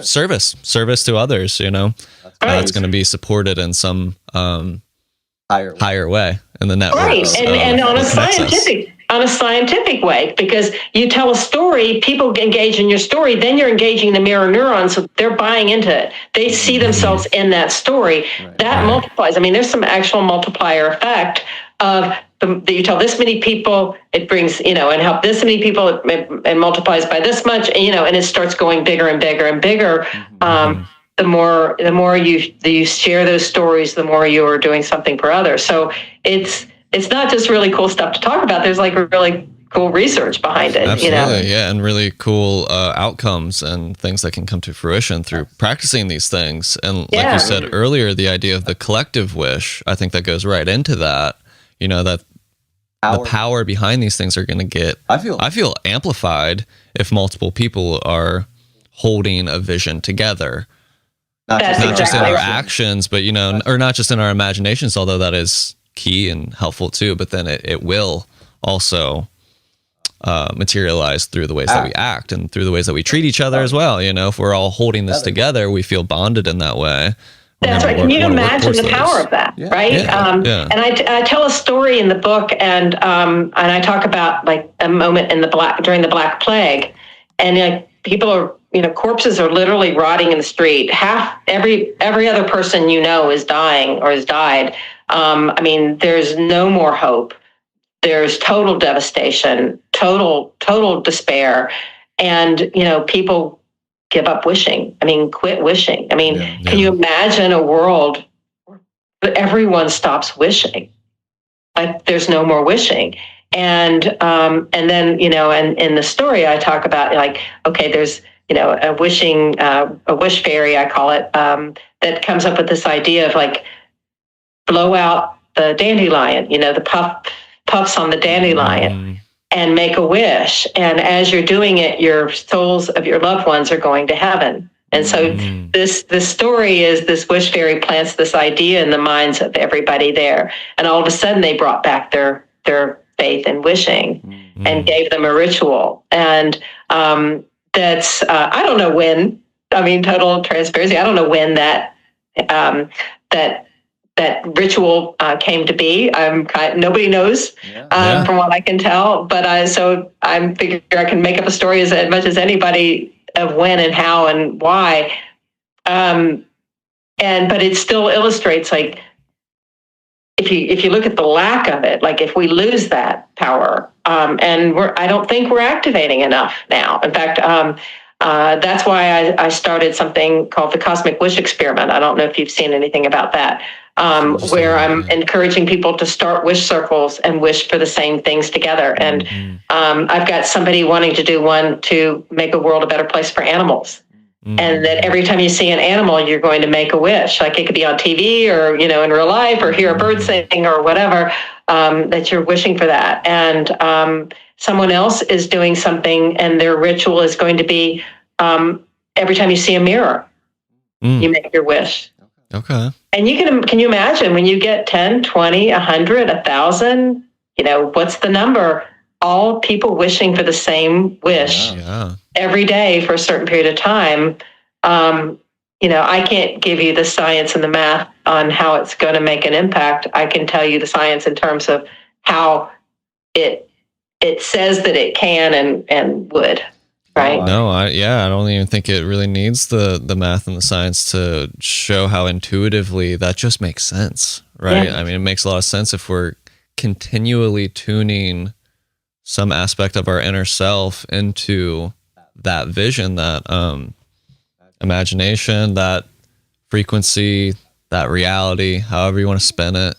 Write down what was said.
service to others, that's going to be supported in some higher way in the network. Right. And on a scientific way, because you tell a story, people engage in your story, then you're engaging the mirror neurons, so they're buying into it. They see themselves in that story. That multiplies. I mean, there's some actual multiplier effect of you tell this many people, it brings, and help this many people, and multiplies by this much, and it starts going bigger and bigger and bigger. The more you share those stories, the more you are doing something for others. So it's not just really cool stuff to talk about. There's like really cool research behind it. Absolutely, yeah, and really cool outcomes and things that can come to fruition through practicing these things. And like you said earlier, the idea of the collective wish, I think that goes right into that. That the power behind these things are going to get, I feel amplified if multiple people are holding a vision together. Not just in our actions, but, or not just in our imaginations, although that is key and helpful too, but then it will also materialize through the ways that we act and through the ways that we treat each other as well. If we're all holding this together, we feel bonded in that way. That's right. Can you imagine the power of that, right? And I tell a story in the book, and I talk about like a moment during the Black Plague, and people are, corpses are literally rotting in the street. Every other person is dying or has died. There's no more hope. There's total devastation, total despair, and people give up wishing. Quit wishing. Can you imagine a world where everyone stops wishing? Like there's no more wishing. And then, and in the story I talk about there's, a wish fairy, I call it, that comes up with this idea of like, blow out the dandelion, the puffs on the dandelion. And make a wish. And as you're doing it, your souls of your loved ones are going to heaven. And so this story is this wish fairy plants this idea in the minds of everybody there. And all of a sudden they brought back their faith in wishing and gave them a ritual. And that's, I don't know when, total transparency, I don't know when that ritual came to be. Nobody knows from what I can tell, but I figure I can make up a story as much as anybody of when and how and why. But it still illustrates like if you look at the lack of it, like if we lose that power, and I don't think we're activating enough now. In fact, that's why I started something called the Cosmic Wish Experiment. I don't know if you've seen anything about that. Where I'm encouraging people to start wish circles and wish for the same things together. And I've got somebody wanting to do one to make a world a better place for animals. And that every time you see an animal, you're going to make a wish. Like it could be on TV or, in real life, or hear a bird sing or whatever, that you're wishing for that. And someone else is doing something, and their ritual is going to be every time you see a mirror, you make your wish. Okay. And can you imagine when you get 10, 20, 100, 1,000, what's the number? All people wishing for the same wish every day for a certain period of time. I can't give you the science and the math on how it's going to make an impact. I can tell you the science in terms of how it says that it can and would. Right. No, I don't even think it really needs the math and the science to show how intuitively that just makes sense, right? Yeah. It makes a lot of sense if we're continually tuning some aspect of our inner self into that vision, that imagination, that frequency, that reality, however you want to spin it,